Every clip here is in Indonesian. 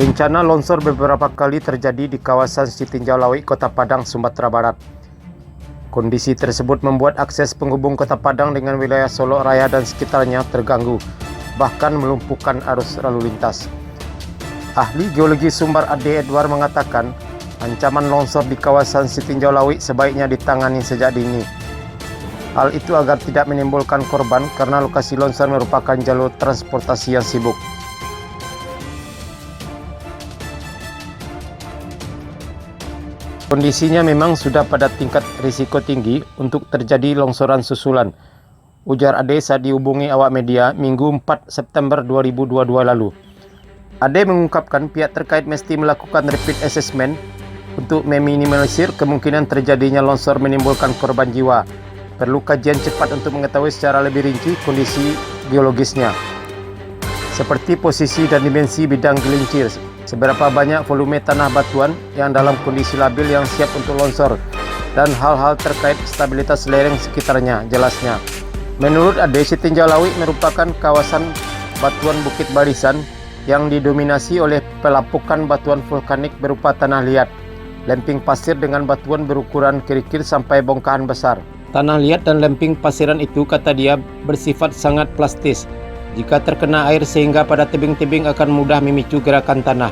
Bencana longsor beberapa kali terjadi di kawasan Sitinjau Lawi, Kota Padang, Sumatera Barat. Kondisi tersebut membuat akses penghubung Kota Padang dengan wilayah Solok Raya dan sekitarnya terganggu, bahkan melumpuhkan arus lalu lintas. Ahli geologi Sumbar Ade Edward mengatakan, ancaman longsor di kawasan Sitinjau Lawi sebaiknya ditangani sejak dini. Hal itu agar tidak menimbulkan korban karena lokasi longsor merupakan jalur transportasi yang sibuk. Kondisinya memang sudah pada tingkat risiko tinggi untuk terjadi longsoran susulan, ujar Ade saat dihubungi awak media Minggu 4 September 2022 lalu. Ade mengungkapkan pihak terkait mesti melakukan rapid assessment untuk meminimalisir kemungkinan terjadinya longsor menimbulkan korban jiwa. Perlu kajian cepat untuk mengetahui secara lebih rinci kondisi geologisnya, seperti posisi dan dimensi bidang gelincir, seberapa banyak volume tanah batuan yang dalam kondisi labil yang siap untuk longsor, dan hal-hal terkait stabilitas lereng sekitarnya, jelasnya. Menurut Ade, Sitinjau Lawi merupakan kawasan batuan bukit barisan yang didominasi oleh pelapukan batuan vulkanik berupa tanah liat, lemping pasir dengan batuan berukuran kerikil sampai bongkahan besar. Tanah liat dan lemping pasiran itu, kata dia, bersifat sangat plastis. Jika terkena air sehingga pada tebing-tebing akan mudah memicu gerakan tanah.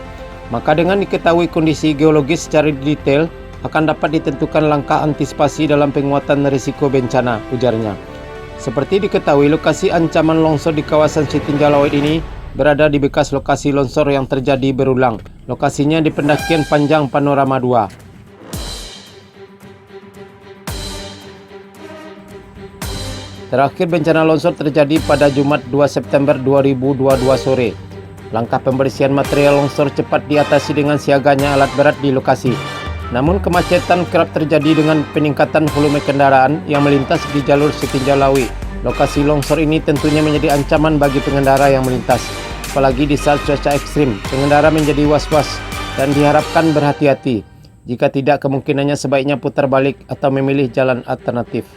Maka dengan diketahui kondisi geologis secara detail, akan dapat ditentukan langkah antisipasi dalam penguatan risiko bencana, ujarnya. Seperti diketahui, lokasi ancaman longsor di kawasan Sitinjau Lawi ini berada di bekas lokasi longsor yang terjadi berulang. Lokasinya di pendakian Panjang Panorama 2. Terakhir bencana longsor terjadi pada Jumat 2 September 2022 sore. Langkah pembersihan material longsor cepat diatasi dengan siaganya alat berat di lokasi. Namun kemacetan kerap terjadi dengan peningkatan volume kendaraan yang melintas di jalur Sitinjau Lawi. Lokasi longsor ini tentunya menjadi ancaman bagi pengendara yang melintas. Apalagi di saat cuaca ekstrim, pengendara menjadi was-was dan diharapkan berhati-hati. Jika tidak, kemungkinannya sebaiknya putar balik atau memilih jalan alternatif.